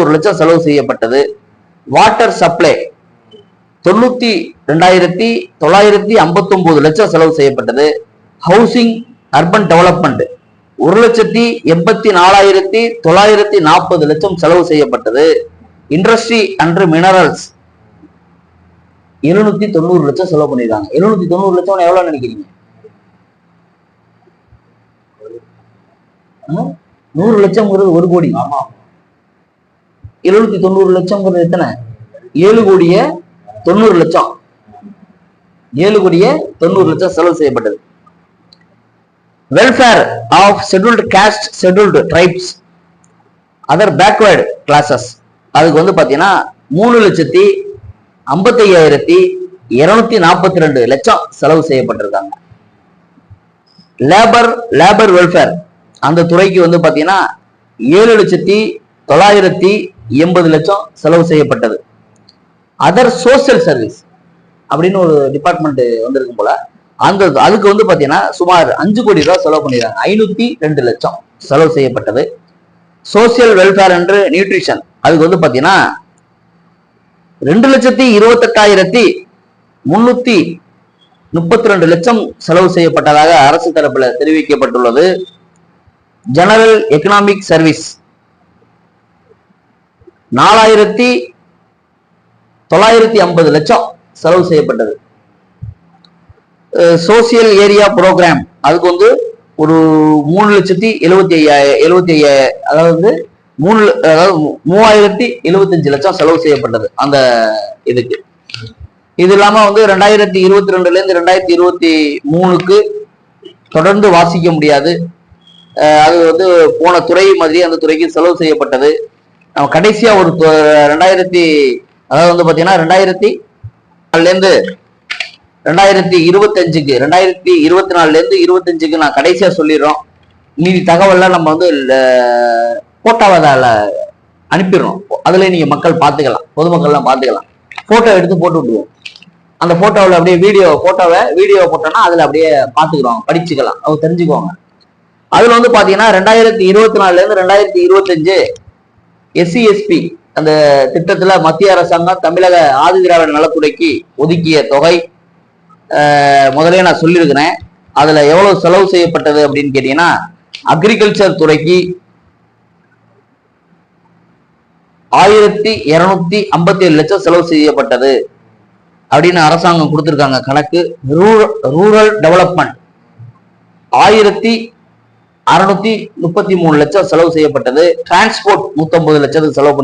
1 லட்சம் செலவு செய்யப்பட்டது. வாட்டர் சப்ளை 92,959 லட்சம் செலவு செய்யப்பட்டது. ஹவுசிங் அர்பன் டெவலப்மெண்ட் 1,84,940 லட்சம் செலவு செய்யப்பட்டது. இண்டஸ்ட்ரி அண்ட் மினரல்ஸ் 790 லட்சம் செலவு பண்ணிருக்காங்க. 790 லட்சம் எவ்வளவு நினைக்கிறீங்க? 100 லட்சம்ங்கிறது 1 கோடி. 790 லட்சம்ங்கிறது எத்தனை? 7 கோடியே 90 லட்சம். 7 கோடியே 90 லட்சம் செலவு செய்யப்பட்டது. Welfare of scheduled caste, scheduled tribes, other backward classes, அதுக்கு வந்து பாத்தீங்கன்னா 3,55,242 லட்சம் செலவு செய்யப்பட்டிருக்காங்க. லேபர் வெல்ஃபேர் அந்த துறைக்கு வந்து பாத்தீங்கன்னா 7,980 லட்சம் செலவு செய்யப்பட்டது. அதர் சோசியல் சர்வீஸ் அப்படின்னு ஒரு டிபார்ட்மெண்ட் வந்திருக்கும் போல, அதுக்கு வந்து பாத்தீங்கன்னா சுமார் 5 கோடி ரூபாய் செலவு பண்ணிருக்காங்க. 502 லட்சம் செலவு செய்யப்பட்டது. சோசியல் வெல்ஃபேர் அண்ட் நியூட்ரிஷன் அதுக்கு வந்து பாத்தீங்கன்னா 2,28,332 லட்சம் செலவு செய்யப்பட்டதாக அரசு தரப்புல தெரிவிக்கப்பட்டுள்ளது. ஜெனரல் எக்கனாமிக் சர்வீஸ் 4,950 லட்சம் செலவு செய்யப்பட்டது. சோசியல் ஏரியா புரோகிராம் அதுக்கு வந்து ஒரு 3,75,000 அதாவது 3,075 லட்சம் செலவு செய்யப்பட்டது அந்த இதுக்கு. இது இல்லாம வந்து 2022 இருந்து 2023க்கு தொடர்ந்து வாசிக்க முடியாது. அது வந்து போன துறை மாதிரி அந்த துறைக்கு செலவு செய்யப்பட்டது. நம்ம கடைசியா ஒரு 2000 அதாவது வந்து பாத்தீங்கன்னா 2004 இருந்து 2025க்கு 2024 இருந்து 25க்கு நான் கடைசியா சொல்லிடுறோம். மீதி தகவல்லாம் நம்ம வந்து போட்டோவால அனுப்பிடுறோம். அதுல நீங்க மக்கள் பார்த்துக்கலாம், பொதுமக்கள்லாம் பார்த்துக்கலாம். போட்டோ எடுத்து போட்டு விட்டுருவோம். அந்த போட்டோவில் அப்படியே வீடியோ போட்டோம்னா அதுல அப்படியே பார்த்துக்கிறோம், படிச்சுக்கலாம், அவங்க தெரிஞ்சுக்குவாங்க. அதுல வந்து பாத்தீங்கன்னா 2024 இருந்து 2025 SC/ST அந்த திட்டத்துல மத்திய அரசாங்கம் தமிழக ஆதிதிராவிட நலத்துறைக்கு ஒதுக்கிய தொகை முதலே நான் சொல்லியிருக்கிறேன். அதுல எவ்வளவு செலவு செய்யப்பட்டது அப்படின்னு கேட்டீங்கன்னா, அக்ரிகல்ச்சர் துறைக்கு 1,257 லட்சம் செலவு செய்யப்பட்டது அப்படின்னு அரசாங்கம் கொடுத்திருக்காங்க கணக்கு. ரூரல் டெவலப்மெண்ட் 1,633 லட்சம் செலவு செய்யப்பட்டது. டிரான்ஸ்போர்ட் 150 லட்சத்துக்கு செலவு